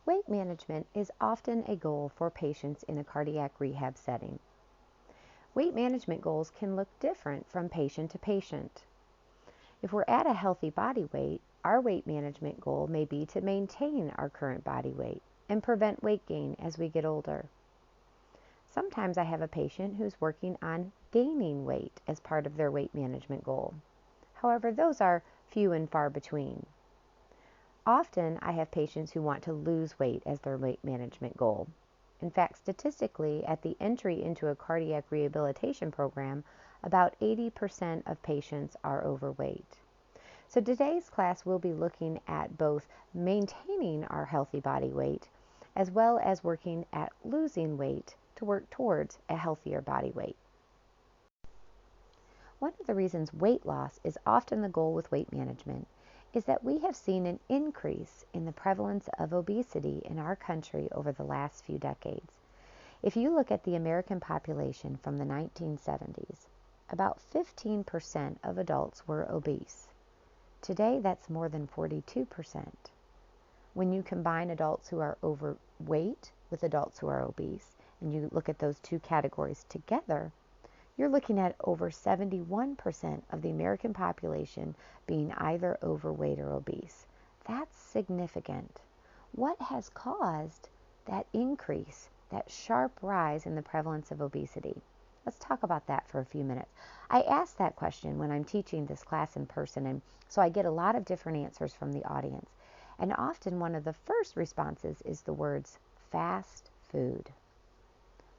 Weight management is often a goal for patients in a cardiac rehab setting. Weight management goals can look different from patient to patient. If we're at a healthy body weight, our weight management goal may be to maintain our current body weight and prevent weight gain as we get older. Sometimes I have a patient who's working on gaining weight as part of their weight management goal. However, those are few and far between. Often, I have patients who want to lose weight as their weight management goal. In fact, statistically, at the entry into a cardiac rehabilitation program, about 80% of patients are overweight. So today's class will be looking at both maintaining our healthy body weight as well as working at losing weight to work towards a healthier body weight. One of the reasons weight loss is often the goal with weight management is that we have seen an increase in the prevalence of obesity in our country over the last few decades. If you look at the American population from the 1970s, about 15% of adults were obese. Today, that's more than 42%. When you combine adults who are overweight with adults who are obese, and you look at those two categories together, you're looking at over 71% of the American population being either overweight or obese. That's significant. What has caused that increase, that sharp rise in the prevalence of obesity? Let's talk about that for a few minutes. I ask that question when I'm teaching this class in person, and so I get a lot of different answers from the audience. And often one of the first responses is the words fast food.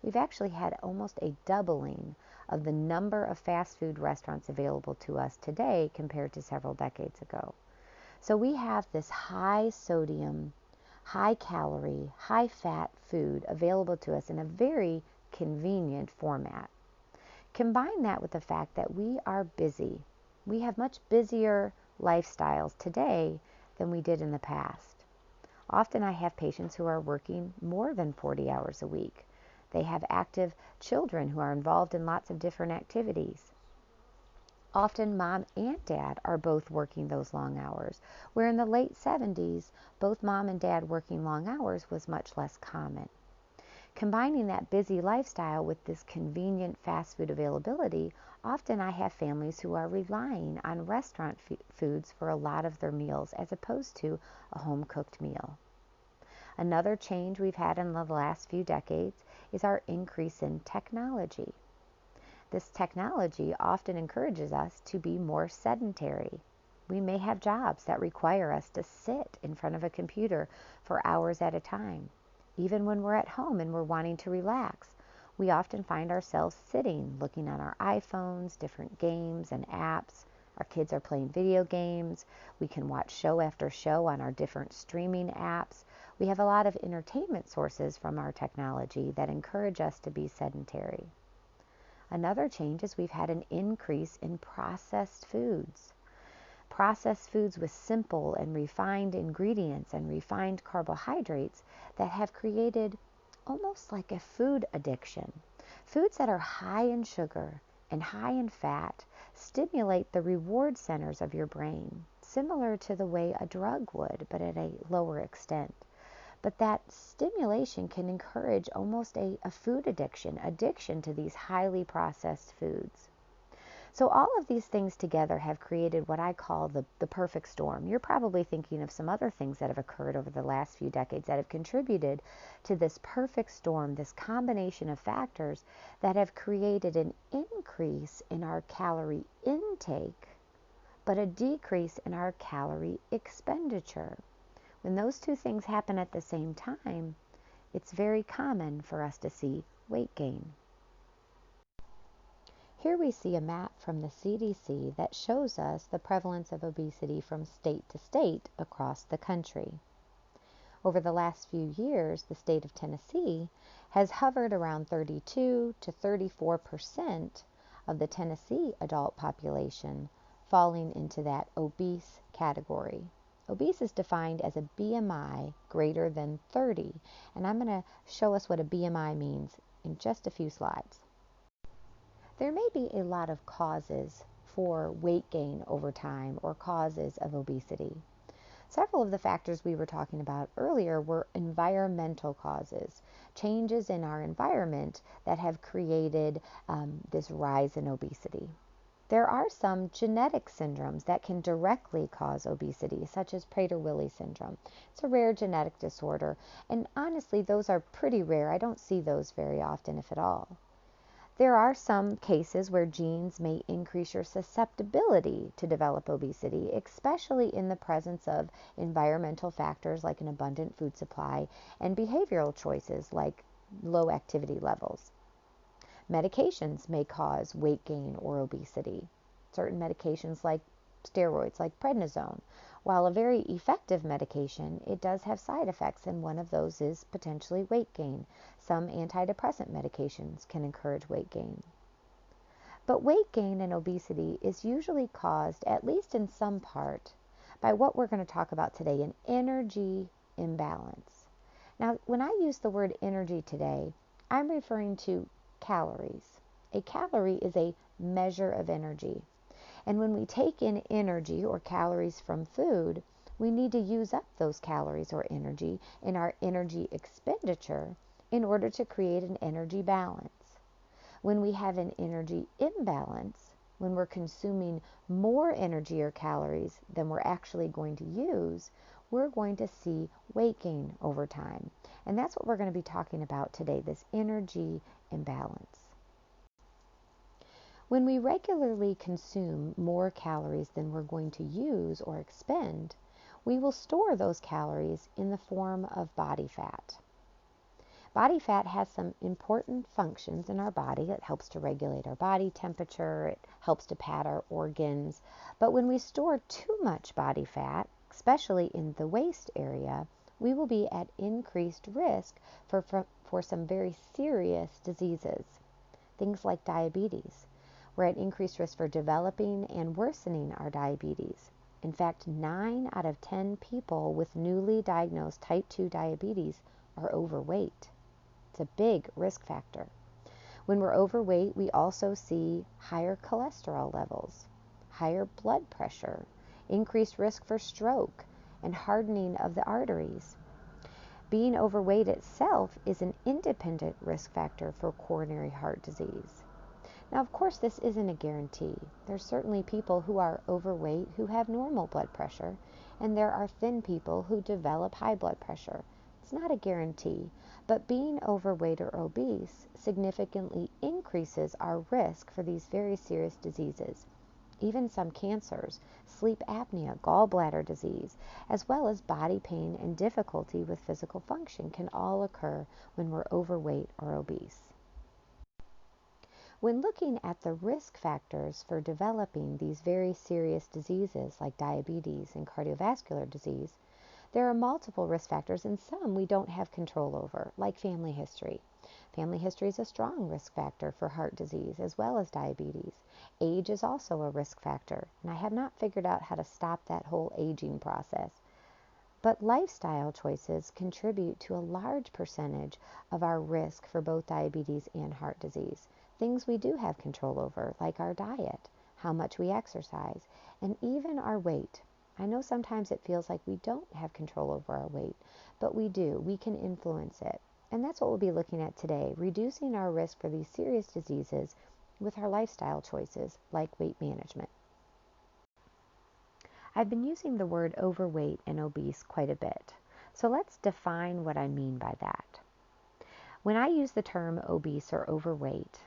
We've actually had almost a doubling of the number of fast food restaurants available to us today compared to several decades ago. So we have this high sodium, high calorie, high fat food available to us in a very convenient format. Combine that with the fact that we are busy. We have much busier lifestyles today than we did in the past. Often I have patients who are working more than 40 hours a week. They have active children who are involved in lots of different activities. Often mom and dad are both working those long hours, where in the late 70s, both mom and dad working long hours was much less common. Combining that busy lifestyle with this convenient fast food availability, often I have families who are relying on restaurant foods for a lot of their meals as opposed to a home-cooked meal. Another change we've had in the last few decades is our increase in technology. This technology often encourages us to be more sedentary. We may have jobs that require us to sit in front of a computer for hours at a time. Even when we're at home and we're wanting to relax, we often find ourselves sitting, looking at our iPhones, different games and apps. Our kids are playing video games. We can watch show after show on our different streaming apps. We have a lot of entertainment sources from our technology that encourage us to be sedentary. Another change is we've had an increase in processed foods. Processed foods with simple and refined ingredients and refined carbohydrates that have created almost like a food addiction. Foods that are high in sugar and high in fat stimulate the reward centers of your brain, similar to the way a drug would, but at a lower extent. But that stimulation can encourage almost a food addiction to these highly processed foods. So all of these things together have created what I call the perfect storm. You're probably thinking of some other things that have occurred over the last few decades that have contributed to this perfect storm, this combination of factors that have created an increase in our calorie intake, but a decrease in our calorie expenditure. When those two things happen at the same time, it's very common for us to see weight gain. Here we see a map from the CDC that shows us the prevalence of obesity from state to state across the country. Over the last few years, the state of Tennessee has hovered around 32 to 34% of the Tennessee adult population falling into that obese category. Obese is defined as a BMI greater than 30, and I'm going to show us what a BMI means in just a few slides. There may be a lot of causes for weight gain over time or causes of obesity. Several of the factors we were talking about earlier were environmental causes, changes in our environment that have created this rise in obesity. There are some genetic syndromes that can directly cause obesity, such as Prader-Willi syndrome. It's a rare genetic disorder, and honestly, those are pretty rare. I don't see those very often, if at all. There are some cases where genes may increase your susceptibility to develop obesity, especially in the presence of environmental factors like an abundant food supply and behavioral choices like low activity levels. Medications may cause weight gain or obesity. Certain medications like steroids, like prednisone, while a very effective medication, it does have side effects, and one of those is potentially weight gain. Some antidepressant medications can encourage weight gain. But weight gain and obesity is usually caused, at least in some part, by what we're going to talk about today, an energy imbalance. Now, when I use the word energy today, I'm referring to calories. A calorie is a measure of energy. And when we take in energy or calories from food, we need to use up those calories or energy in our energy expenditure in order to create an energy balance. When we have an energy imbalance, when we're consuming more energy or calories than we're actually going to use, we're going to see weight gain over time. And that's what we're going to be talking about today, this energy imbalance. When we regularly consume more calories than we're going to use or expend, we will store those calories in the form of body fat. Body fat has some important functions in our body. It helps to regulate our body temperature, it helps to pad our organs. But when we store too much body fat, especially in the waist area, we will be at increased risk for some very serious diseases. Things like diabetes. We're at increased risk for developing and worsening our diabetes. In fact, 9 out of 10 people with newly diagnosed type 2 diabetes are overweight. It's a big risk factor. When we're overweight, we also see higher cholesterol levels, higher blood pressure, increased risk for stroke, and hardening of the arteries. Being overweight itself is an independent risk factor for coronary heart disease. Now, of course, this isn't a guarantee. There's certainly people who are overweight who have normal blood pressure, and there are thin people who develop high blood pressure. It's not a guarantee, but being overweight or obese significantly increases our risk for these very serious diseases. Even some cancers, sleep apnea, gallbladder disease, as well as body pain and difficulty with physical function can all occur when we're overweight or obese. When looking at the risk factors for developing these very serious diseases like diabetes and cardiovascular disease, there are multiple risk factors, and some we don't have control over, like family history. Family history is a strong risk factor for heart disease as well as diabetes. Age is also a risk factor, and I have not figured out how to stop that whole aging process. But lifestyle choices contribute to a large percentage of our risk for both diabetes and heart disease. Things we do have control over, like our diet, how much we exercise, and even our weight. I know sometimes it feels like we don't have control over our weight, but we do. We can influence it. And that's what we'll be looking at today, reducing our risk for these serious diseases with our lifestyle choices, like weight management. I've been using the word overweight and obese quite a bit, so let's define what I mean by that. When I use the term obese or overweight,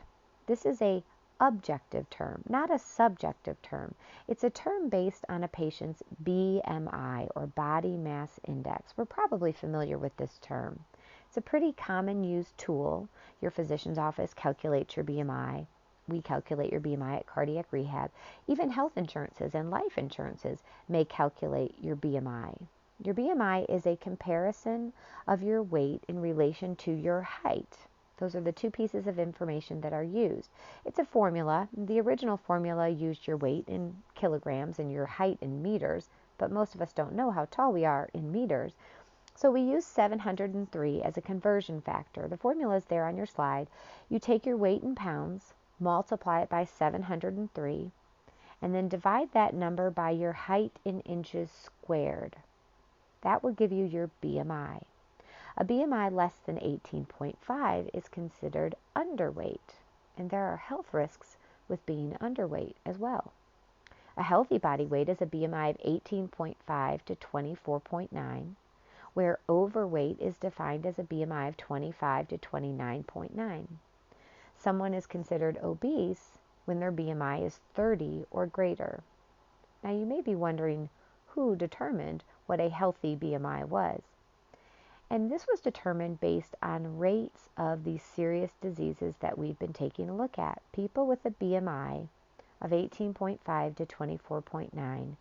this is a objective term, not a subjective term. It's a term based on a patient's BMI or body mass index. We're probably familiar with this term. It's a pretty common used tool. Your physician's office calculates your BMI. We calculate your BMI at cardiac rehab. Even health insurances and life insurances may calculate your BMI. Your BMI is a comparison of your weight in relation to your height. Those are the two pieces of information that are used. It's a formula. The original formula used your weight in kilograms and your height in meters, but most of us don't know how tall we are in meters. So we use 703 as a conversion factor. The formula is there on your slide. You take your weight in pounds, multiply it by 703, and then divide that number by your height in inches squared. That will give you your BMI. A BMI less than 18.5 is considered underweight, and there are health risks with being underweight as well. A healthy body weight is a BMI of 18.5 to 24.9, where overweight is defined as a BMI of 25 to 29.9. Someone is considered obese when their BMI is 30 or greater. Now you may be wondering who determined what a healthy BMI was. And this was determined based on rates of these serious diseases that we've been taking a look at. People with a BMI of 18.5 to 24.9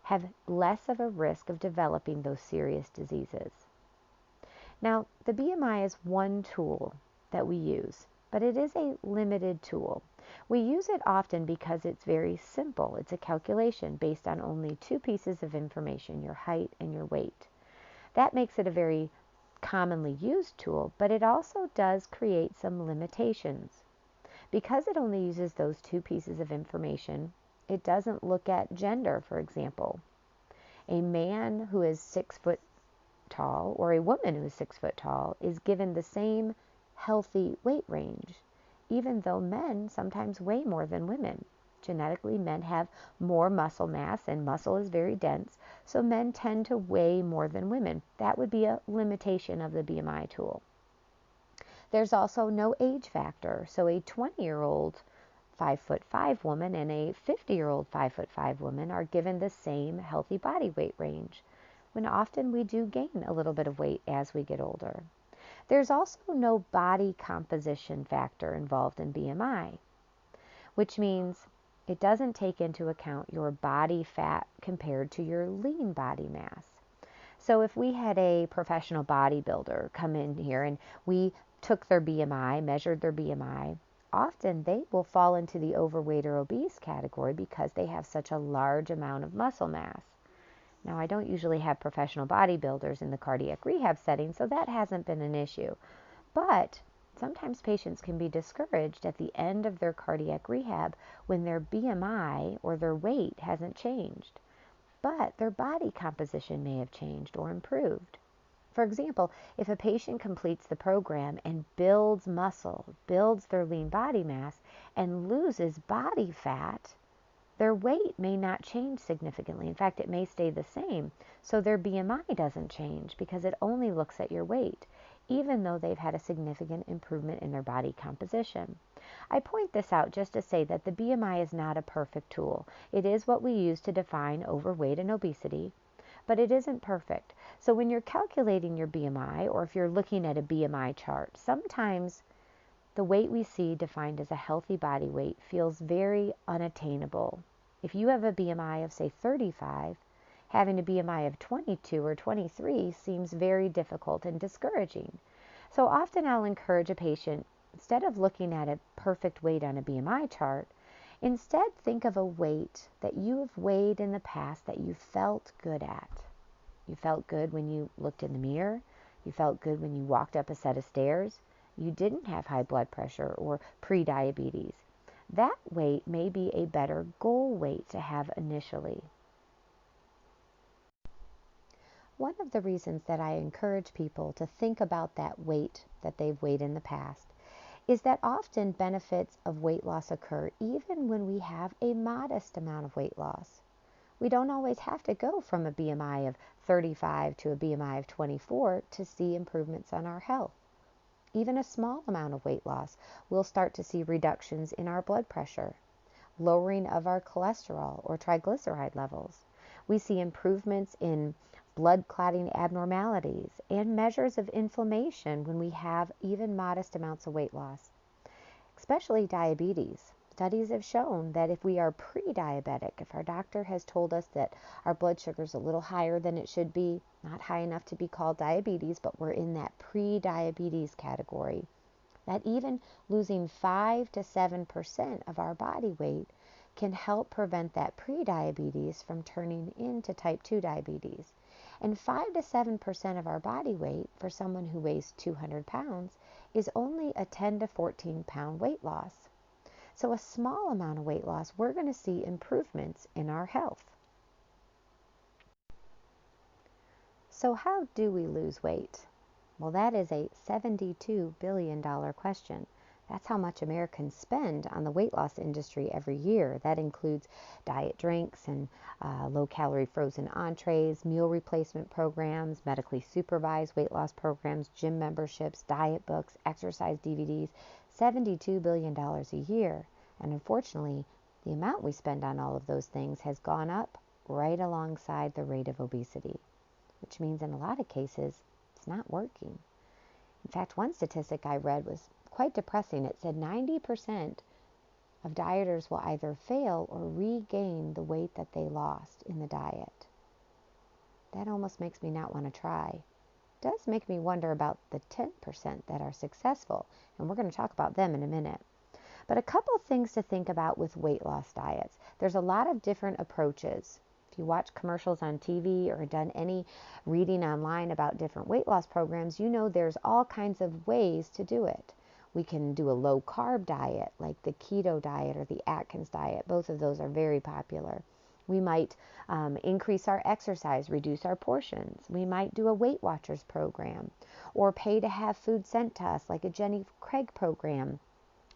have less of a risk of developing those serious diseases. Now, the BMI is one tool that we use, but it is a limited tool. We use it often because it's very simple. It's a calculation based on only two pieces of information, your height and your weight. That makes it a very commonly used tool, but it also does create some limitations. Because it only uses those two pieces of information, it doesn't look at gender, for example. A man who is 6 foot tall or a woman who is 6 foot tall is given the same healthy weight range, even though men sometimes weigh more than women. Genetically, men have more muscle mass, and muscle is very dense, so men tend to weigh more than women. That would be a limitation of the BMI tool. There's also no age factor, so a 20-year-old 5'5" woman and a 50-year-old 5'5" woman are given the same healthy body weight range, when often we do gain a little bit of weight as we get older. There's also no body composition factor involved in BMI, which means it doesn't take into account your body fat compared to your lean body mass. So if we had a professional bodybuilder come in here and we took their BMI, measured their BMI, often they will fall into the overweight or obese category because they have such a large amount of muscle mass. Now, I don't usually have professional bodybuilders in the cardiac rehab setting, so that hasn't been an issue. But sometimes patients can be discouraged at the end of their cardiac rehab when their BMI or their weight hasn't changed, but their body composition may have changed or improved. For example, if a patient completes the program and builds muscle, builds their lean body mass, and loses body fat, their weight may not change significantly. In fact, it may stay the same. So their BMI doesn't change because it only looks at your weight, even though they've had a significant improvement in their body composition. I point this out just to say that the BMI is not a perfect tool. It is what we use to define overweight and obesity, but it isn't perfect. So when you're calculating your BMI, or if you're looking at a BMI chart, sometimes the weight we see defined as a healthy body weight feels very unattainable. If you have a BMI of, say, 35, having a BMI of 22 or 23 seems very difficult and discouraging. So often I'll encourage a patient, instead of looking at a perfect weight on a BMI chart, instead think of a weight that you have weighed in the past that you felt good at. You felt good when you looked in the mirror. You felt good when you walked up a set of stairs. You didn't have high blood pressure or pre-diabetes. That weight may be a better goal weight to have initially. One of the reasons that I encourage people to think about that weight that they've weighed in the past is that often benefits of weight loss occur even when we have a modest amount of weight loss. We don't always have to go from a BMI of 35 to a BMI of 24 to see improvements on our health. Even a small amount of weight loss, we'll start to see reductions in our blood pressure, lowering of our cholesterol or triglyceride levels. We see improvements in blood clotting abnormalities and measures of inflammation when we have even modest amounts of weight loss, especially diabetes. Studies have shown that if we are pre-diabetic, if our doctor has told us that our blood sugar is a little higher than it should be, not high enough to be called diabetes, but we're in that pre-diabetes category, that even losing 5 to 7% of our body weight can help prevent that pre-diabetes from turning into type 2 diabetes. And 5 to 7% of our body weight for someone who weighs 200 pounds is only a 10 to 14 pound weight loss. So a small amount of weight loss, we're going to see improvements in our health. So how do we lose weight? Well, that is a $72 billion question. That's how much Americans spend on the weight loss industry every year. That includes diet drinks and low-calorie frozen entrees, meal replacement programs, medically supervised weight loss programs, gym memberships, diet books, exercise DVDs, $72 billion a year. And unfortunately, the amount we spend on all of those things has gone up right alongside the rate of obesity, which means in a lot of cases, it's not working. In fact, one statistic I read was quite depressing. It said 90% of dieters will either fail or regain the weight that they lost in the diet. That almost makes me not want to try. It does make me wonder about the 10% that are successful, and we're going to talk about them in a minute. But a couple of things to think about with weight loss diets. There's a lot of different approaches. If you watch commercials on TV or done any reading online about different weight loss programs, you know there's all kinds of ways to do it. We can do a low-carb diet like the keto diet or the Atkins diet. Both of those are very popular. We might increase our exercise, reduce our portions. We might do a Weight Watchers program or pay to have food sent to us like a Jenny Craig program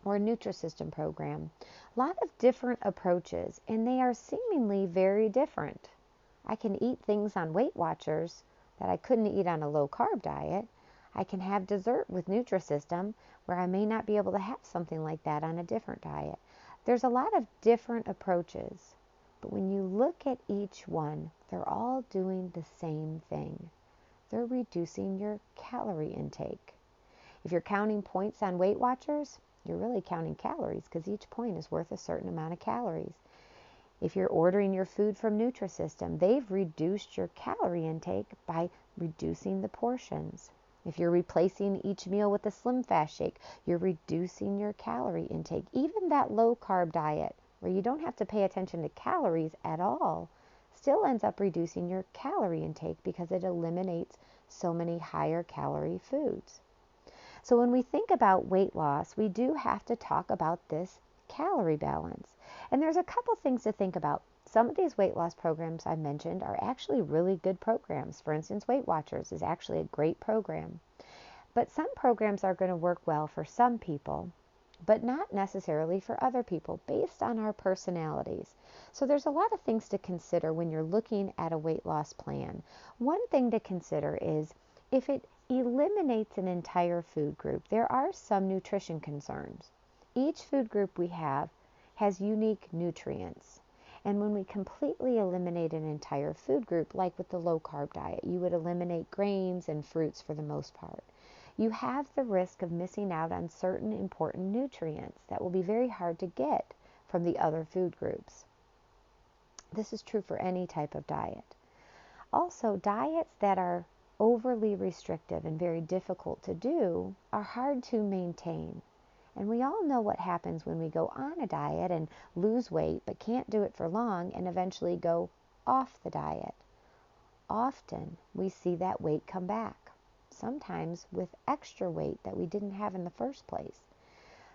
or a Nutrisystem program. A lot of different approaches, and they are seemingly very different. I can eat things on Weight Watchers that I couldn't eat on a low-carb diet. I can have dessert with Nutrisystem where I may not be able to have something like that on a different diet. There's a lot of different approaches, but when you look at each one, they're all doing the same thing. They're reducing your calorie intake. If you're counting points on Weight Watchers, you're really counting calories because each point is worth a certain amount of calories. If you're ordering your food from Nutrisystem, they've reduced your calorie intake by reducing the portions. If you're replacing each meal with a Slim Fast shake, you're reducing your calorie intake. Even that low-carb diet, where you don't have to pay attention to calories at all, still ends up reducing your calorie intake because it eliminates so many higher calorie foods. So when we think about weight loss, we do have to talk about this calorie balance. And there's a couple things to think about. Some of these weight loss programs I mentioned are actually really good programs. For instance, Weight Watchers is actually a great program. But some programs are going to work well for some people, but not necessarily for other people based on our personalities. So there's a lot of things to consider when you're looking at a weight loss plan. One thing to consider is if it eliminates an entire food group, there are some nutrition concerns. Each food group we have has unique nutrients. And when we completely eliminate an entire food group, like with the low-carb diet, you would eliminate grains and fruits for the most part. You have the risk of missing out on certain important nutrients that will be very hard to get from the other food groups. This is true for any type of diet. Also, diets that are overly restrictive and very difficult to do are hard to maintain. And we all know what happens when we go on a diet and lose weight but can't do it for long and eventually go off the diet. Often we see that weight come back, sometimes with extra weight that we didn't have in the first place.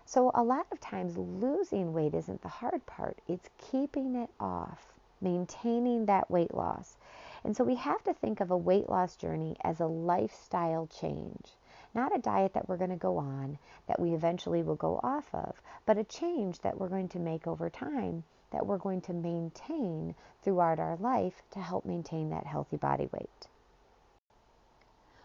So a lot of times losing weight isn't the hard part, it's keeping it off, maintaining that weight loss. And so we have to think of a weight loss journey as a lifestyle change. Not a diet that we're going to go on, that we eventually will go off of, but a change that we're going to make over time, that we're going to maintain throughout our life to help maintain that healthy body weight.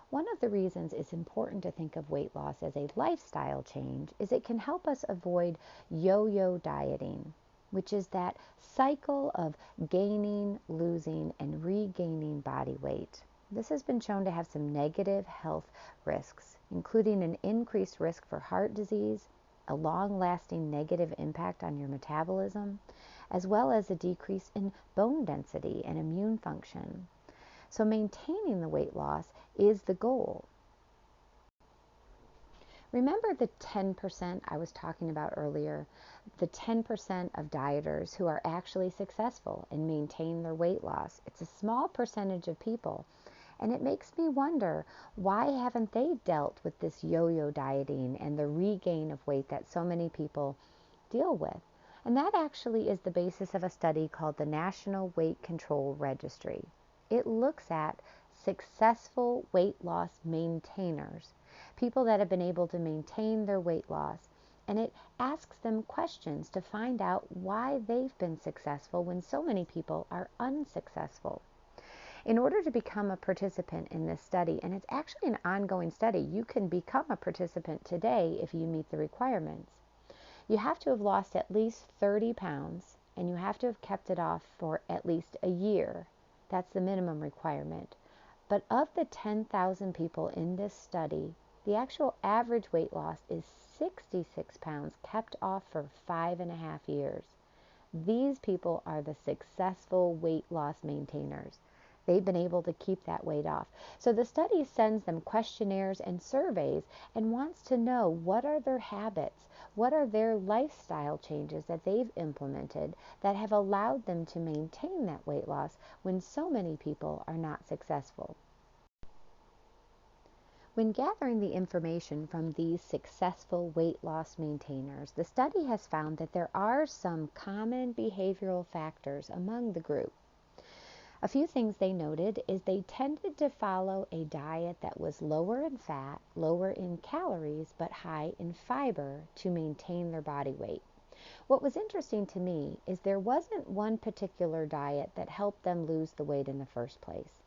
One of the reasons it's important to think of weight loss as a lifestyle change is it can help us avoid yo-yo dieting, which is that cycle of gaining, losing, and regaining body weight. This has been shown to have some negative health risks, including an increased risk for heart disease, a long-lasting negative impact on your metabolism, as well as a decrease in bone density and immune function. So maintaining the weight loss is the goal. Remember the 10% I was talking about earlier? The 10% of dieters who are actually successful in maintaining their weight loss. It's a small percentage of people. And it makes me wonder, why haven't they dealt with this yo-yo dieting and the regain of weight that so many people deal with? And that actually is the basis of a study called the National Weight Control Registry. It looks at successful weight loss maintainers, people that have been able to maintain their weight loss. And it asks them questions to find out why they've been successful when so many people are unsuccessful. In order to become a participant in this study, and it's actually an ongoing study, you can become a participant today if you meet the requirements. You have to have lost at least 30 pounds, and you have to have kept it off for at least a year. That's the minimum requirement. But of the 10,000 people in this study, the actual average weight loss is 66 pounds kept off for 5.5 years. These people are the successful weight loss maintainers. They've been able to keep that weight off. So the study sends them questionnaires and surveys and wants to know what are their habits, what are their lifestyle changes that they've implemented that have allowed them to maintain that weight loss when so many people are not successful. When gathering the information from these successful weight loss maintainers, the study has found that there are some common behavioral factors among the group. A few things they noted is they tended to follow a diet that was lower in fat, lower in calories, but high in fiber to maintain their body weight. What was interesting to me is there wasn't one particular diet that helped them lose the weight in the first place.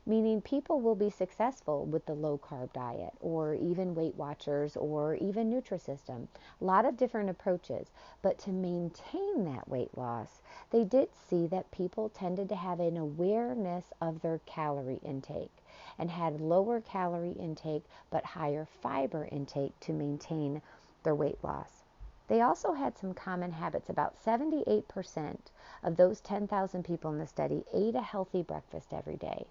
Meaning people will be successful with the low-carb diet or even Weight Watchers or even Nutrisystem. A lot of different approaches. But to maintain that weight loss, they did see that people tended to have an awareness of their calorie intake and had lower calorie intake but higher fiber intake to maintain their weight loss. They also had some common habits. About 78% of those 10,000 people in the study ate a healthy breakfast every day.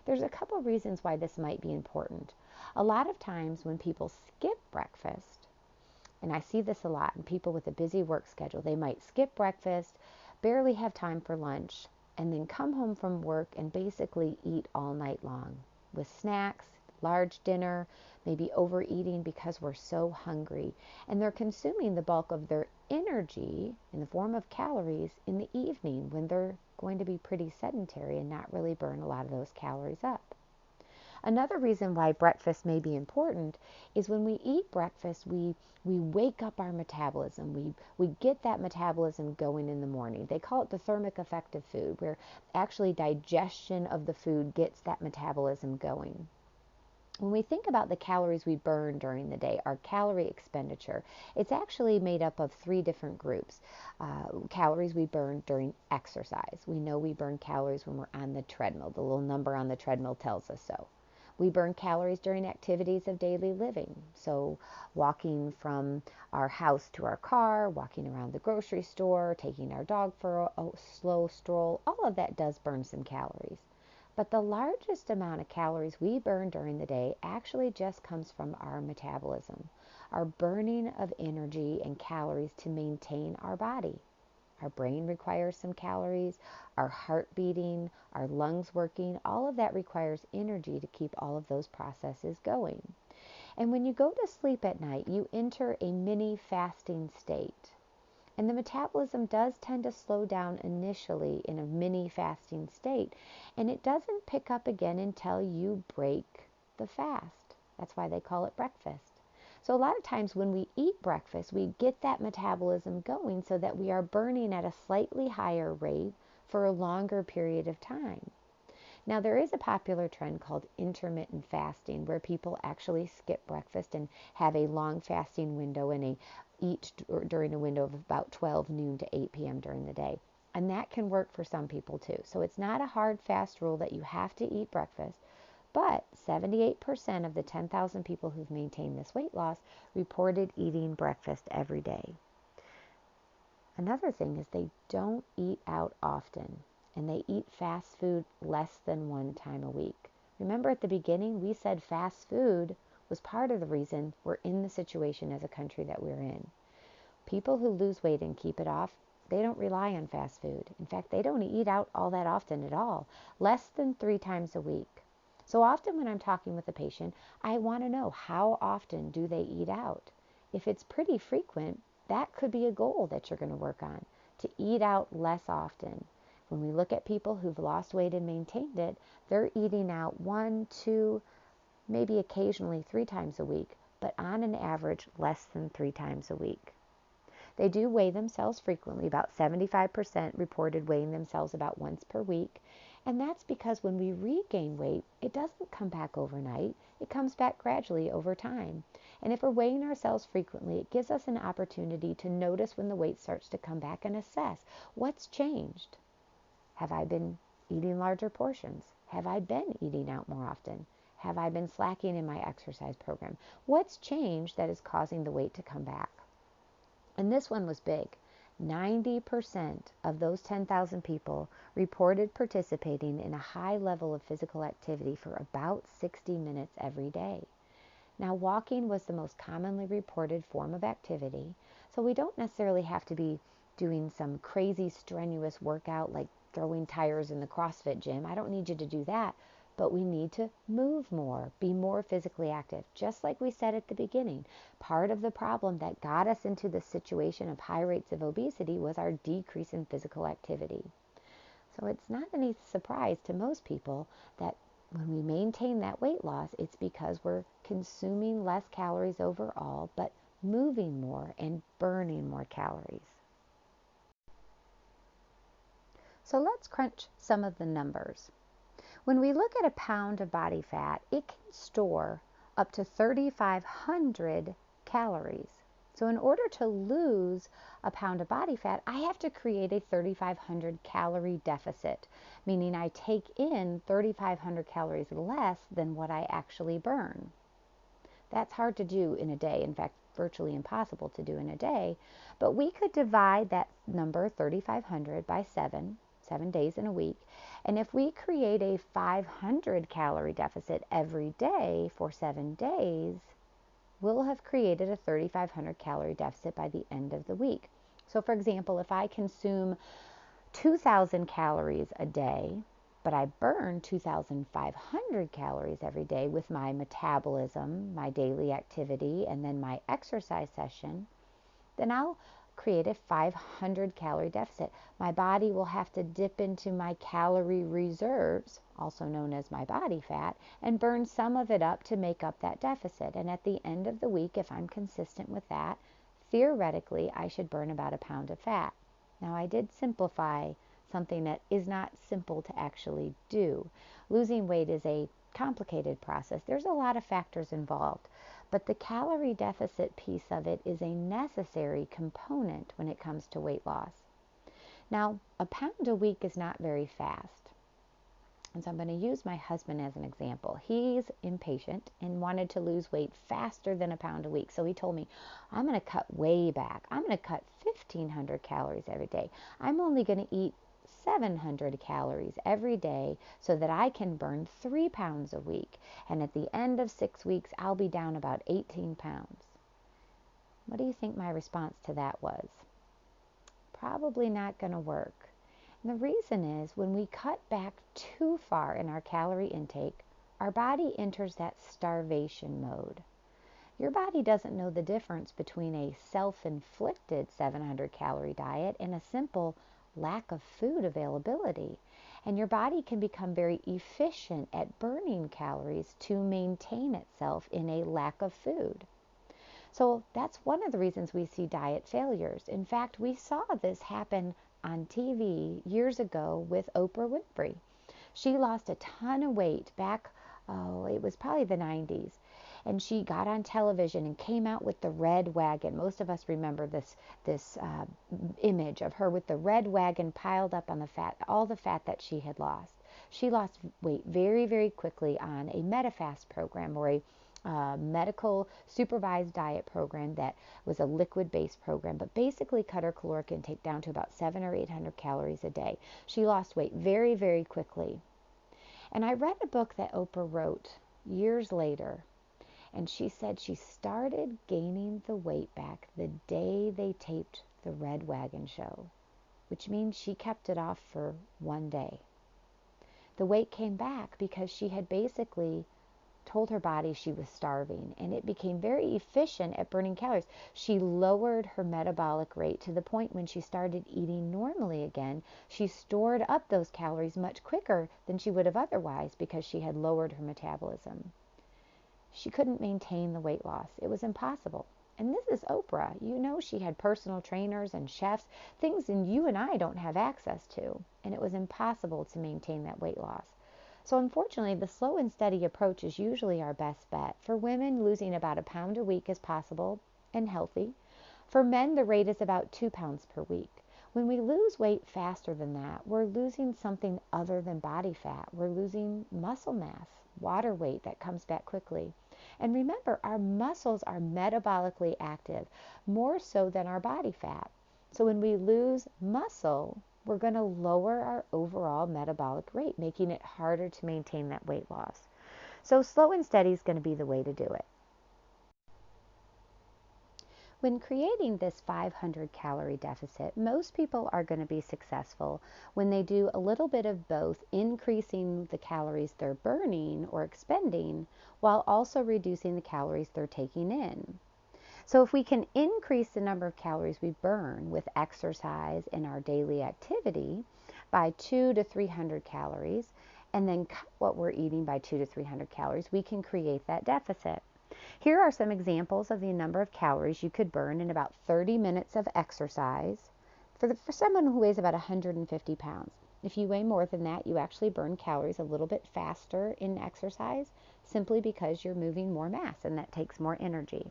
There's a couple reasons why this might be important. A lot of times when people skip breakfast, and I see this a lot in people with a busy work schedule, they might skip breakfast, barely have time for lunch, and then come home from work and basically eat all night long with snacks, large dinner, maybe overeating because we're so hungry. And they're consuming the bulk of their energy in the form of calories in the evening when they're going to be pretty sedentary and not really burn a lot of those calories up. Another reason why breakfast may be important is when we eat breakfast, we wake up our metabolism. We get that metabolism going in the morning. They call it the thermic effect of food, where actually digestion of the food gets that metabolism going. When we think about the calories we burn during the day, our calorie expenditure, it's actually made up of 3 different groups. Calories we burn during exercise. We know we burn calories when we're on the treadmill. The little number on the treadmill tells us so. We burn calories during activities of daily living. So walking from our house to our car, walking around the grocery store, taking our dog for a slow stroll, all of that does burn some calories. But the largest amount of calories we burn during the day actually just comes from our metabolism, our burning of energy and calories to maintain our body. Our brain requires some calories, our heart beating, our lungs working, all of that requires energy to keep all of those processes going. And when you go to sleep at night, you enter a mini fasting state. And the metabolism does tend to slow down initially in a mini fasting state, and it doesn't pick up again until you break the fast. That's why they call it breakfast. So a lot of times when we eat breakfast, we get that metabolism going so that we are burning at a slightly higher rate for a longer period of time. Now, there is a popular trend called intermittent fasting where people actually skip breakfast and have a long fasting window and eat during a window of about 12 noon to 8 p.m. during the day. And that can work for some people too. So it's not a hard fast rule that you have to eat breakfast, but 78% of the 10,000 people who've maintained this weight loss reported eating breakfast every day. Another thing is they don't eat out often, and they eat fast food less than 1 time a week. Remember at the beginning, we said fast food was part of the reason we're in the situation as a country that we're in. People who lose weight and keep it off, they don't rely on fast food. In fact, they don't eat out all that often at all, less than 3 times a week. So often when I'm talking with a patient, I want to know how often do they eat out. If it's pretty frequent, that could be a goal that you're going to work on, to eat out less often. When we look at people who've lost weight and maintained it, they're eating out 1, 2, maybe occasionally 3 times a week, but on an average, less than 3 times a week. They do weigh themselves frequently. About 75% reported weighing themselves about once per week. And that's because when we regain weight, it doesn't come back overnight. It comes back gradually over time. And if we're weighing ourselves frequently, it gives us an opportunity to notice when the weight starts to come back and assess what's changed. Have I been eating larger portions? Have I been eating out more often? Have I been slacking in my exercise program? What's changed that is causing the weight to come back? And this one was big. 90% of those 10,000 people reported participating in a high level of physical activity for about 60 minutes every day. Now, walking was the most commonly reported form of activity, so we don't necessarily have to be doing some crazy strenuous workout like throwing tires in the CrossFit gym. I don't need you to do that, but we need to move more, be more physically active. Just like we said at the beginning, part of the problem that got us into the situation of high rates of obesity was our decrease in physical activity. So it's not any surprise to most people that when we maintain that weight loss, it's because we're consuming less calories overall, but moving more and burning more calories. So let's crunch some of the numbers. When we look at a pound of body fat, it can store up to 3,500 calories. So in order to lose a pound of body fat, I have to create a 3,500 calorie deficit, meaning I take in 3,500 calories less than what I actually burn. That's hard to do in a day. In fact, virtually impossible to do in a day. But we could divide that number 3,500 by 7 days in a week. And if we create a 500 calorie deficit every day for 7 days, we'll have created a 3,500 calorie deficit by the end of the week. So for example, if I consume 2,000 calories a day, but I burn 2,500 calories every day with my metabolism, my daily activity, and then my exercise session, then I'll create a 500 calorie deficit. My body will have to dip into my calorie reserves, also known as my body fat, and burn some of it up to make up that deficit. And at the end of the week, if I'm consistent with that, theoretically, I should burn about a pound of fat. Now, I did simplify something that is not simple to actually do. Losing weight is a complicated process. There's a lot of factors involved. But the calorie deficit piece of it is a necessary component when it comes to weight loss. Now, a pound a week is not very fast. And so I'm going to use my husband as an example. He's impatient and wanted to lose weight faster than a pound a week. So he told me, I'm going to cut way back. I'm going to cut 1,500 calories every day. I'm only going to eat 700 calories every day so that I can burn 3 pounds a week. And at the end of 6 weeks, I'll be down about 18 pounds. What do you think my response to that was? Probably not going to work. And the reason is when we cut back too far in our calorie intake, our body enters that starvation mode. Your body doesn't know the difference between a self-inflicted 700 calorie diet and a simple lack of food availability. And your body can become very efficient at burning calories to maintain itself in a lack of food. So that's one of the reasons we see diet failures. In fact, we saw this happen on TV years ago with Oprah Winfrey. She lost a ton of weight back, it was probably the 90s. And she got on television and came out with the red wagon. Most of us remember this image of her with the red wagon piled up on the fat, all the fat that she had lost. She lost weight very, very quickly on a Medifast program or a medical supervised diet program that was a liquid-based program, but basically cut her caloric intake down to about 700 or 800 calories a day. She lost weight very, very quickly. And I read a book that Oprah wrote years later, and she said she started gaining the weight back the day they taped the Red Wagon show, which means she kept it off for one day. The weight came back because she had basically told her body she was starving, and it became very efficient at burning calories. She lowered her metabolic rate to the point when she started eating normally again, she stored up those calories much quicker than she would have otherwise because she had lowered her metabolism. She couldn't maintain the weight loss. It was impossible. And this is Oprah. You know, she had personal trainers and chefs, things that you and I don't have access to. And it was impossible to maintain that weight loss. So unfortunately, the slow and steady approach is usually our best bet. For women, losing about a pound a week is possible and healthy. For men, the rate is about 2 pounds per week. When we lose weight faster than that, we're losing something other than body fat. We're losing muscle mass, water weight that comes back quickly. And remember, our muscles are metabolically active, more so than our body fat. So when we lose muscle, we're going to lower our overall metabolic rate, making it harder to maintain that weight loss. So slow and steady is going to be the way to do it. When creating this 500 calorie deficit, most people are going to be successful when they do a little bit of both, increasing the calories they're burning or expending while also reducing the calories they're taking in. So if we can increase the number of calories we burn with exercise in our daily activity by 200 to 300 calories, and then cut what we're eating by 200 to 300 calories, we can create that deficit. Here are some examples of the number of calories you could burn in about 30 minutes of exercise for someone who weighs about 150 pounds. If you weigh more than that, you actually burn calories a little bit faster in exercise simply because you're moving more mass and that takes more energy.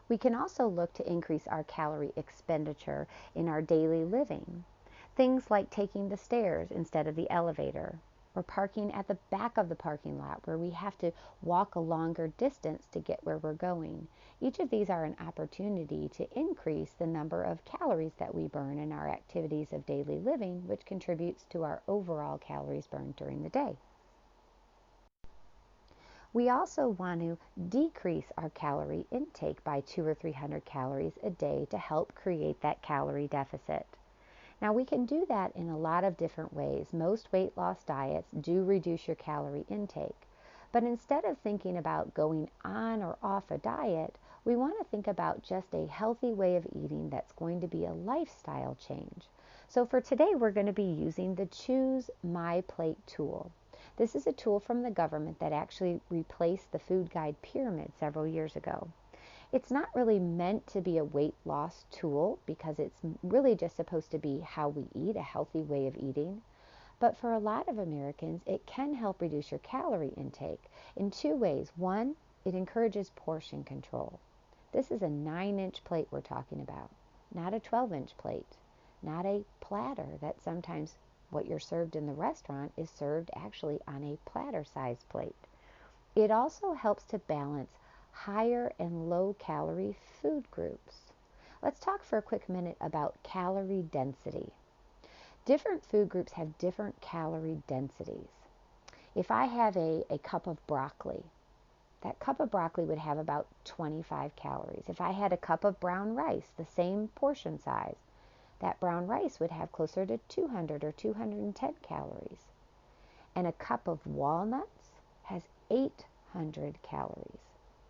We can also look to increase our calorie expenditure in our daily living. Things like taking the stairs instead of the elevator, or parking at the back of the parking lot where we have to walk a longer distance to get where we're going. Each of these are an opportunity to increase the number of calories that we burn in our activities of daily living, which contributes to our overall calories burned during the day. We also want to decrease our calorie intake by 200 or 300 calories a day to help create that calorie deficit. Now, we can do that in a lot of different ways. Most weight loss diets do reduce your calorie intake. But instead of thinking about going on or off a diet, we want to think about just a healthy way of eating that's going to be a lifestyle change. So for today, we're going to be using the Choose My Plate tool. This is a tool from the government that actually replaced the food guide pyramid several years ago. It's not really meant to be a weight loss tool because it's really just supposed to be how we eat, a healthy way of eating. But for a lot of Americans, it can help reduce your calorie intake in two ways. One, it encourages portion control. This is a 9-inch plate we're talking about, not a 12-inch plate, not a platter that sometimes what you're served in the restaurant is served actually on a platter-sized plate. It also helps to balance higher and low calorie food groups. Let's talk for a quick minute about calorie density. Different food groups have different calorie densities. If I have a cup of broccoli, that cup of broccoli would have about 25 calories. If I had a cup of brown rice, the same portion size, that brown rice would have closer to 200 or 210 calories. And a cup of walnuts has 800 calories.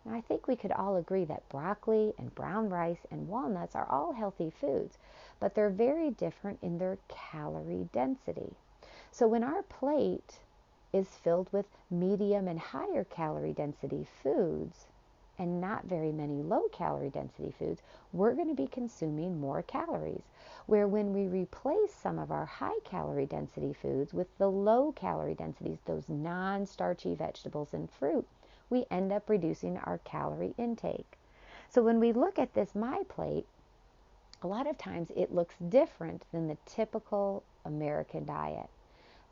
Now, I think we could all agree that broccoli and brown rice and walnuts are all healthy foods, but they're very different in their calorie density. So when our plate is filled with medium and higher calorie density foods and not very many low calorie density foods, we're going to be consuming more calories. Where when we replace some of our high calorie density foods with the low calorie densities, those non-starchy vegetables and fruit, we end up reducing our calorie intake. So when we look at this My Plate, a lot of times it looks different than the typical American diet.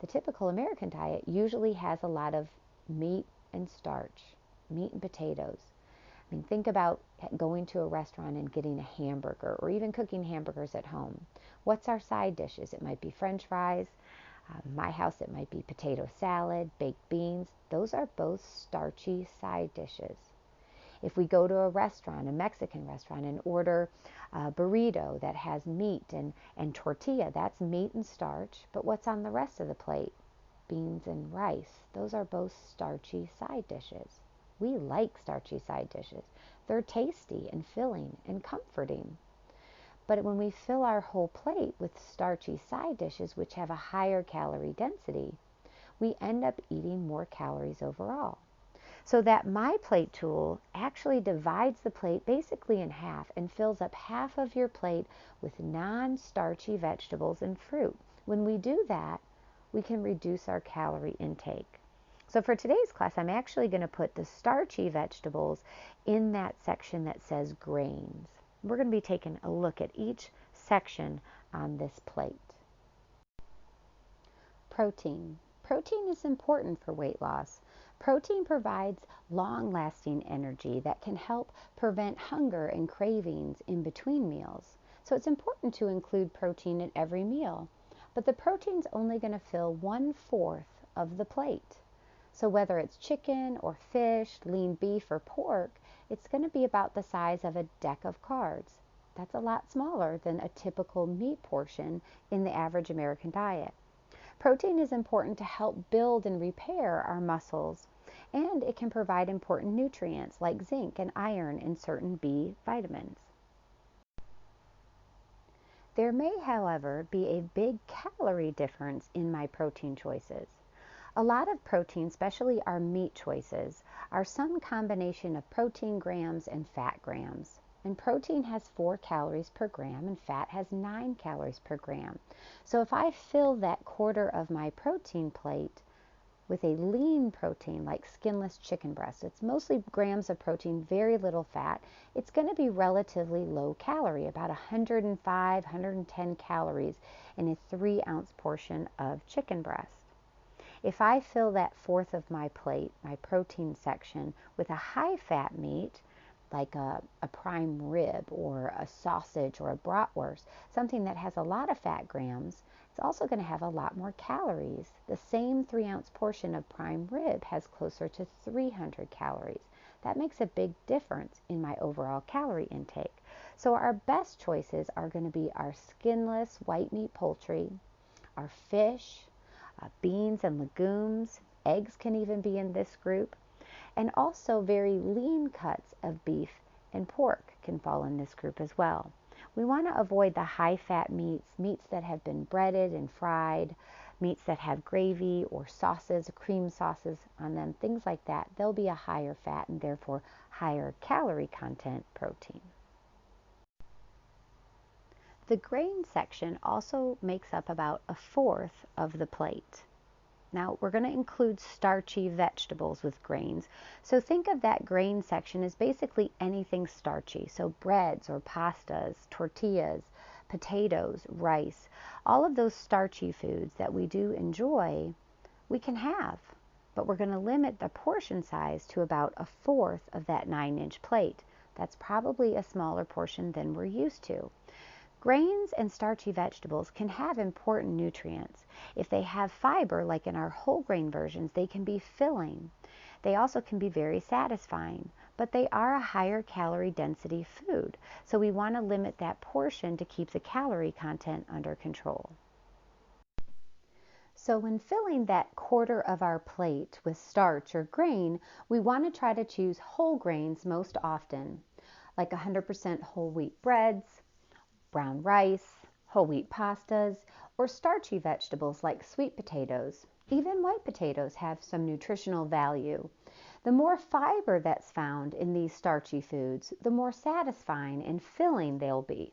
The typical American diet usually has a lot of meat and starch, meat and potatoes. I mean, think about going to a restaurant and getting a hamburger or even cooking hamburgers at home. What's our side dishes? It might be French fries. My house, it might be potato salad, baked beans. Those are both starchy side dishes. If we go to a restaurant, a Mexican restaurant, and order a burrito that has meat and tortilla, that's meat and starch. But what's on the rest of the plate? beans, and rice. Those are both starchy side dishes. We like starchy side dishes. They're tasty and filling and comforting. But when we fill our whole plate with starchy side dishes, which have a higher calorie density, we end up eating more calories overall. So that My Plate tool actually divides the plate basically in half and fills up half of your plate with non-starchy vegetables and fruit. When we do that, we can reduce our calorie intake. So for today's class, I'm actually going to put the starchy vegetables in that section that says grains. We're going to be taking a look at each section on this plate. Protein. Protein is important for weight loss. Protein provides long-lasting energy that can help prevent hunger and cravings in between meals. So it's important to include protein in every meal. But the protein's only going to fill 1/4 of the plate. So whether it's chicken or fish, lean beef or pork, it's going to be about the size of a deck of cards. That's a lot smaller than a typical meat portion in the average American diet. Protein is important to help build and repair our muscles, and it can provide important nutrients like zinc and iron and certain B vitamins. There may, however, be a big calorie difference in my protein choices. A lot of protein, especially our meat choices, are some combination of protein grams and fat grams. And protein has 4 calories per gram and fat has 9 calories per gram. So if I fill that quarter of my protein plate with a lean protein like skinless chicken breast, it's mostly grams of protein, very little fat, it's going to be relatively low calorie, about 105, 110 calories in a 3-ounce portion of chicken breast. If I fill that fourth of my plate, my protein section, with a high-fat meat, like a prime rib or a sausage or a bratwurst, something that has a lot of fat grams, it's also going to have a lot more calories. The same 3-ounce portion of prime rib has closer to 300 calories. That makes a big difference in my overall calorie intake. So our best choices are going to be our skinless white meat poultry, our fish, beans and legumes. Eggs can even be in this group. And also very lean cuts of beef and pork can fall in this group as well. We want to avoid the high-fat meats, meats that have been breaded and fried, meats that have gravy or sauces, cream sauces on them, things like that. They'll be a higher fat and therefore higher calorie content protein. The grain section also makes up about 1/4 of the plate. Now, we're going to include starchy vegetables with grains. So think of that grain section as basically anything starchy. So breads or pastas, tortillas, potatoes, rice, all of those starchy foods that we do enjoy, we can have. But we're going to limit the portion size to about 1/4 of that 9-inch plate. That's probably a smaller portion than we're used to. Grains and starchy vegetables can have important nutrients. If they have fiber, like in our whole grain versions, they can be filling. They also can be very satisfying, but they are a higher calorie density food, so we want to limit that portion to keep the calorie content under control. So when filling that quarter of our plate with starch or grain, we want to try to choose whole grains most often, like 100% whole wheat breads, brown rice, whole wheat pastas, or starchy vegetables like sweet potatoes. Even white potatoes have some nutritional value. The more fiber that's found in these starchy foods, the more satisfying and filling they'll be.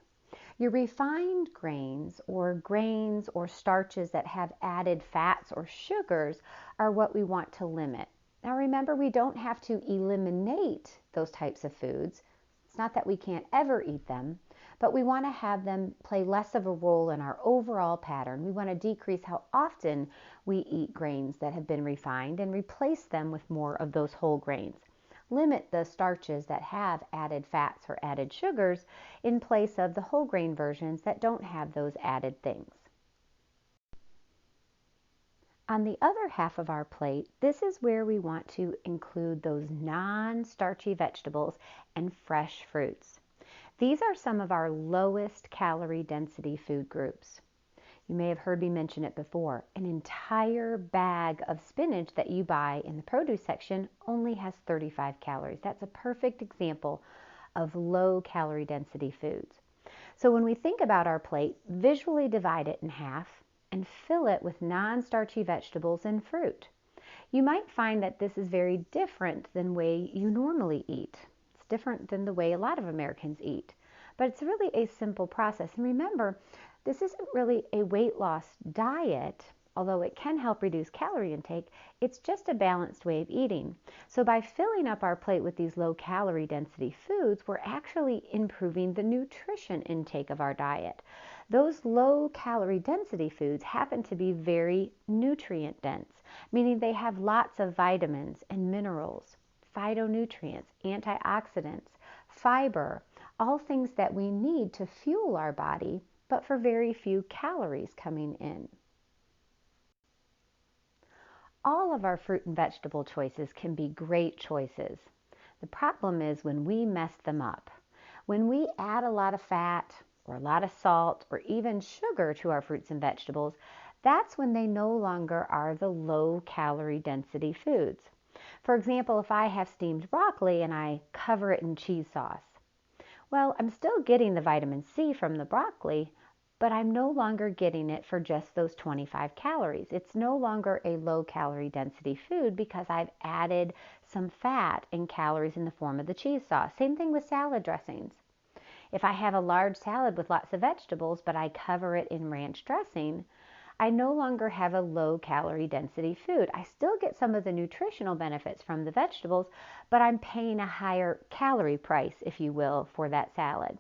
Your refined grains or starches that have added fats or sugars are what we want to limit. Now remember, we don't have to eliminate those types of foods. It's not that we can't ever eat them, but we want to have them play less of a role in our overall pattern. We want to decrease how often we eat grains that have been refined and replace them with more of those whole grains. Limit the starches that have added fats or added sugars in place of the whole grain versions that don't have those added things. On the other half of our plate, this is where we want to include those non-starchy vegetables and fresh fruits. These are some of our lowest calorie density food groups. You may have heard me mention it before. An entire bag of spinach that you buy in the produce section only has 35 calories. That's a perfect example of low calorie density foods. So when we think about our plate, visually divide it in half and fill it with non-starchy vegetables and fruit. You might find that this is very different than the way you normally eat. It's different than the way a lot of Americans eat. But it's really a simple process. And remember, this isn't really a weight loss diet, although it can help reduce calorie intake. It's just a balanced way of eating. So by filling up our plate with these low calorie density foods, we're actually improving the nutrition intake of our diet. Those low calorie density foods happen to be very nutrient dense, meaning they have lots of vitamins and minerals, phytonutrients, antioxidants, fiber, all things that we need to fuel our body, but for very few calories coming in. All of our fruit and vegetable choices can be great choices. The problem is when we mess them up. When we add a lot of fat or a lot of salt or even sugar to our fruits and vegetables, that's when they no longer are the low calorie density foods. For example, if I have steamed broccoli and I cover it in cheese sauce, well, I'm still getting the vitamin C from the broccoli, but I'm no longer getting it for just those 25 calories. It's no longer a low calorie density food because I've added some fat and calories in the form of the cheese sauce. Same thing with salad dressings. If I have a large salad with lots of vegetables, but I cover it in ranch dressing, I no longer have a low calorie density food. I still get some of the nutritional benefits from the vegetables, but I'm paying a higher calorie price, if you will, for that salad.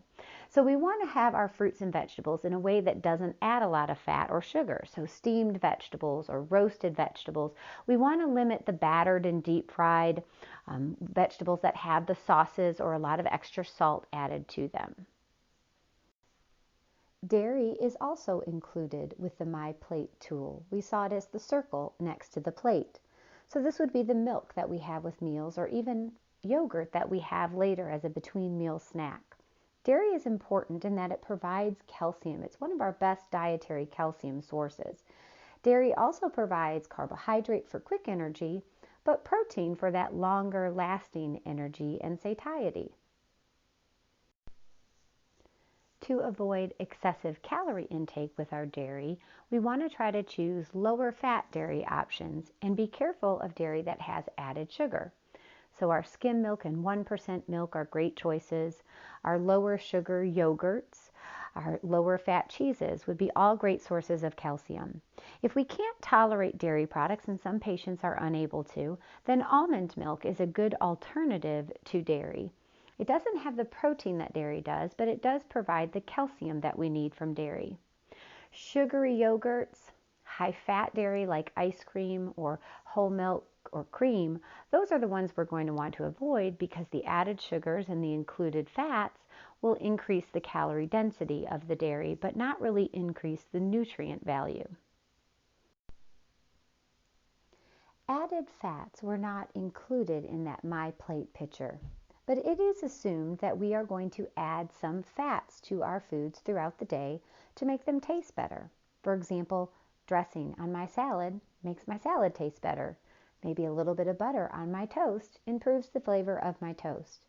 So we want to have our fruits and vegetables in a way that doesn't add a lot of fat or sugar. So steamed vegetables or roasted vegetables. We want to limit the battered and deep fried vegetables that have the sauces or a lot of extra salt added to them. Dairy is also included with the My Plate tool. We saw it as the circle next to the plate. So this would be the milk that we have with meals or even yogurt that we have later as a between meal snack. Dairy is important in that it provides calcium. It's one of our best dietary calcium sources. Dairy also provides carbohydrate for quick energy, but protein for that longer lasting energy and satiety. To avoid excessive calorie intake with our dairy, we want to try to choose lower fat dairy options and be careful of dairy that has added sugar. So our skim milk and 1% milk are great choices. Our lower sugar yogurts, our lower fat cheeses would be all great sources of calcium. If we can't tolerate dairy products, and some patients are unable to, then almond milk is a good alternative to dairy. It doesn't have the protein that dairy does, but it does provide the calcium that we need from dairy. Sugary yogurts, high-fat dairy like ice cream or whole milk or cream, those are the ones we're going to want to avoid because the added sugars and the included fats will increase the calorie density of the dairy, but not really increase the nutrient value. Added fats were not included in that My Plate picture. But it is assumed that we are going to add some fats to our foods throughout the day to make them taste better. For example, dressing on my salad makes my salad taste better. Maybe a little bit of butter on my toast improves the flavor of my toast.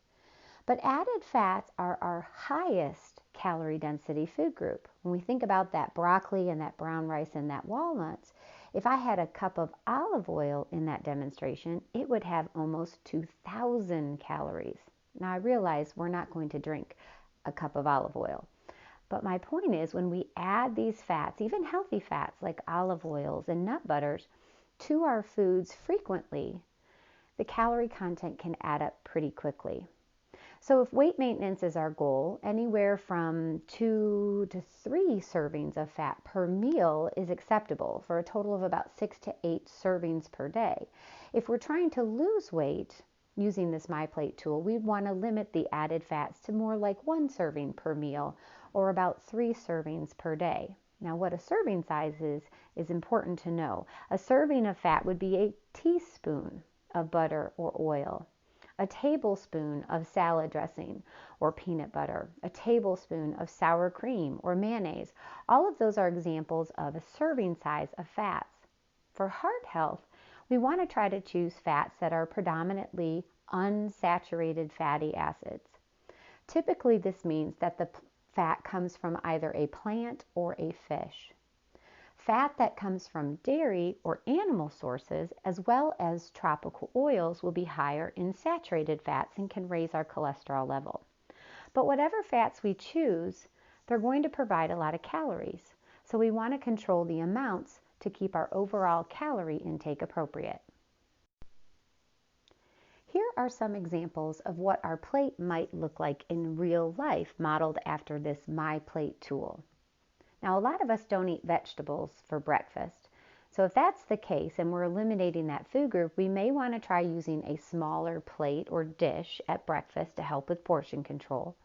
But added fats are our highest calorie density food group. When we think about that broccoli and that brown rice and that walnuts, if I had a cup of olive oil in that demonstration, it would have almost 2,000 calories. Now I realize we're not going to drink a cup of olive oil. But my point is when we add these fats, even healthy fats like olive oils and nut butters, to our foods frequently, the calorie content can add up pretty quickly. So if weight maintenance is our goal, anywhere from 2 to 3 servings of fat per meal is acceptable for a total of about 6 to 8 servings per day. If we're trying to lose weight using this My Plate tool, we'd want to limit the added fats to more like 1 serving per meal or about 3 servings per day. Now what a serving size is important to know. A serving of fat would be a teaspoon of butter or oil. a tablespoon of salad dressing or peanut butter, a tablespoon of sour cream or mayonnaise. All of those are examples of a serving size of fats. For heart health, we want to try to choose fats that are predominantly unsaturated fatty acids. Typically, this means that the fat comes from either a plant or a fish. Fat that comes from dairy or animal sources, as well as tropical oils, will be higher in saturated fats and can raise our cholesterol level. But whatever fats we choose, they're going to provide a lot of calories. So we want to control the amounts to keep our overall calorie intake appropriate. Here are some examples of what our plate might look like in real life, modeled after this My Plate tool. Now, a lot of us don't eat vegetables for breakfast. So if that's the case and we're eliminating that food group, we may want to try using a smaller plate or dish at breakfast to help with portion control.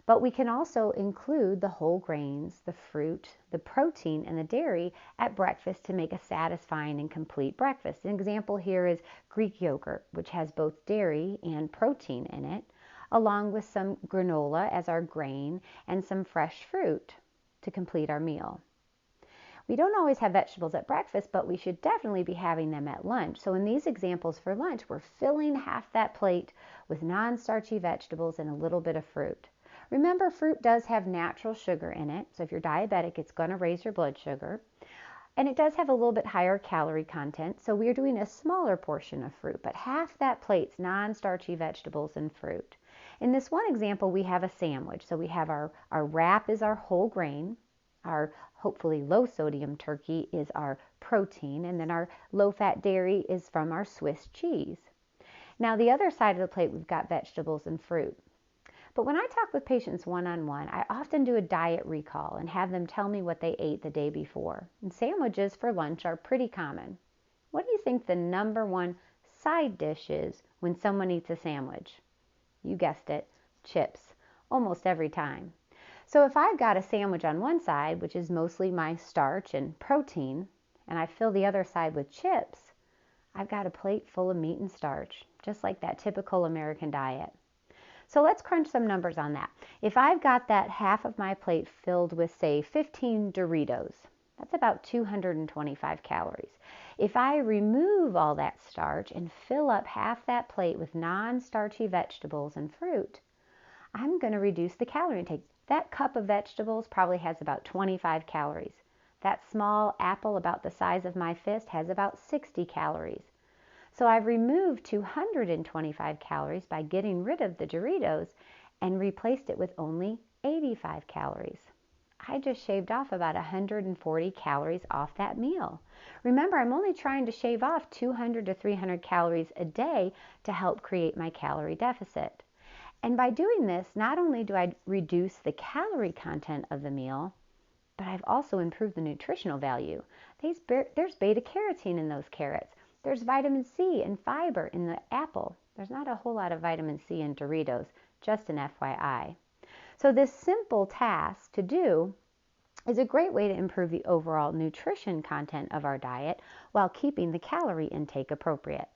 But we can also include the whole grains, the fruit, the protein, and the dairy at breakfast to make a satisfying and complete breakfast. An example here is Greek yogurt, which has both dairy and protein in it, along with some granola as our grain and some fresh fruit to complete our meal. We don't always have vegetables at breakfast, but we should definitely be having them at lunch. So in these examples for lunch, we're filling half that plate with non-starchy vegetables and a little bit of fruit. Remember, fruit does have natural sugar in it, so if you're diabetic, it's going to raise your blood sugar. And it does have a little bit higher calorie content, so we're doing a smaller portion of fruit, but half that plate's non-starchy vegetables and fruit. In this one example, we have a sandwich. So we have our wrap is our whole grain, our hopefully low sodium turkey is our protein, and then our low-fat dairy is from our Swiss cheese. Now the other side of the plate, we've got vegetables and fruit. But when I talk with patients one-on-one, I often do a diet recall and have them tell me what they ate the day before. And sandwiches for lunch are pretty common. What do you think the number one side dish is when someone eats a sandwich? You guessed it, chips, almost every time. So if I've got a sandwich on one side, which is mostly my starch and protein, and I fill the other side with chips, I've got a plate full of meat and starch, just like that typical American diet. So let's crunch some numbers on that. If I've got that half of my plate filled with, say, 15 Doritos, that's about 225 calories. If I remove all that starch and fill up half that plate with non-starchy vegetables and fruit, I'm going to reduce the calorie intake. That cup of vegetables probably has about 25 calories. That small apple about the size of my fist has about 60 calories. So I've removed 225 calories by getting rid of the Doritos and replaced it with only 85 calories. I just shaved off about 140 calories off that meal. Remember, I'm only trying to shave off 200 to 300 calories a day to help create my calorie deficit. And by doing this, not only do I reduce the calorie content of the meal, but I've also improved the nutritional value. There's beta-carotene in those carrots. There's vitamin C and fiber in the apple. There's not a whole lot of vitamin C in Doritos, just an FYI. So this simple task to do is a great way to improve the overall nutrition content of our diet while keeping the calorie intake appropriate.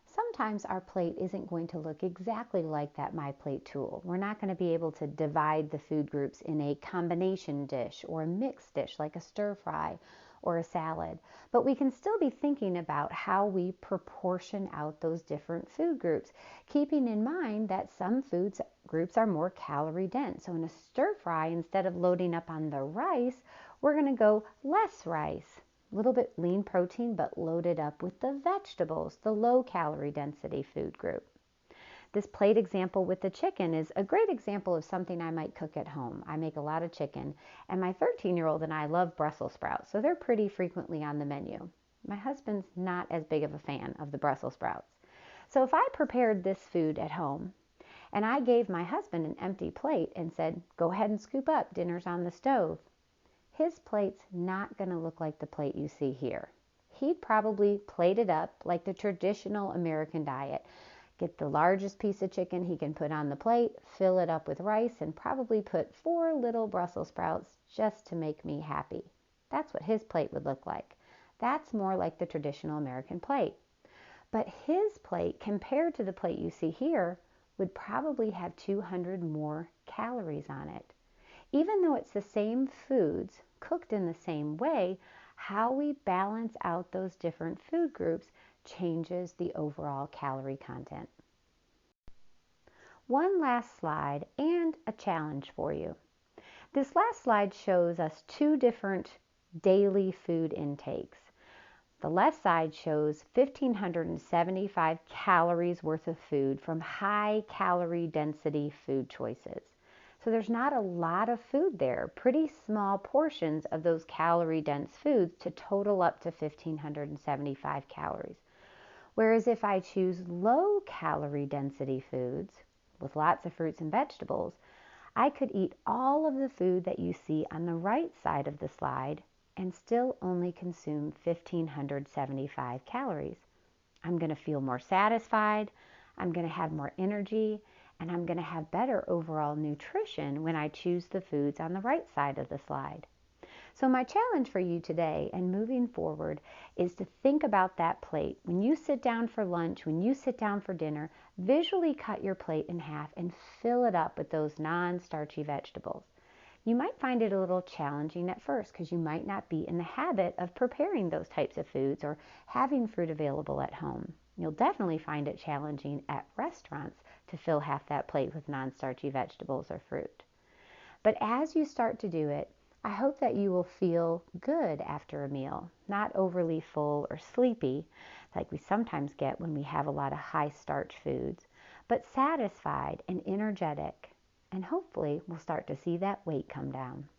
Sometimes our plate isn't going to look exactly like that My Plate tool. We're not going to be able to divide the food groups in a combination dish or a mixed dish like a stir fry or a salad, but we can still be thinking about how we proportion out those different food groups, keeping in mind that some food groups are more calorie dense. So in a stir fry, instead of loading up on the rice, we're going to go less rice. A little bit lean protein, but loaded up with the vegetables, the low calorie density food group. This plate example with the chicken is a great example of something I might cook at home. I make a lot of chicken, and my 13-year-old and I love Brussels sprouts, so they're pretty frequently on the menu. My husband's not as big of a fan of the Brussels sprouts. So if I prepared this food at home, and I gave my husband an empty plate and said, go ahead and scoop up, dinner's on the stove, his plate's not going to look like the plate you see here. He'd probably plate it up like the traditional American diet. Get the largest piece of chicken he can put on the plate, fill it up with rice, and probably put 4 little Brussels sprouts just to make me happy. That's what his plate would look like. That's more like the traditional American plate. But his plate, compared to the plate you see here, would probably have 200 more calories on it. Even though it's the same foods cooked in the same way, how we balance out those different food groups changes the overall calorie content. One last slide and a challenge for you. This last slide shows us two different daily food intakes. The left side shows 1,575 calories worth of food from high calorie density food choices. So there's not a lot of food there, pretty small portions of those calorie dense foods to total up to 1,575 calories. Whereas if I choose low calorie density foods with lots of fruits and vegetables, I could eat all of the food that you see on the right side of the slide and still only consume 1,575 calories. I'm going to feel more satisfied, I'm going to have more energy, and I'm going to have better overall nutrition when I choose the foods on the right side of the slide. So my challenge for you today and moving forward is to think about that plate. When you sit down for lunch, when you sit down for dinner, visually cut your plate in half and fill it up with those non-starchy vegetables. You might find it a little challenging at first because you might not be in the habit of preparing those types of foods or having fruit available at home. You'll definitely find it challenging at restaurants to fill half that plate with non-starchy vegetables or fruit. But as you start to do it, I hope that you will feel good after a meal, not overly full or sleepy like we sometimes get when we have a lot of high starch foods, but satisfied and energetic. And hopefully we'll start to see that weight come down.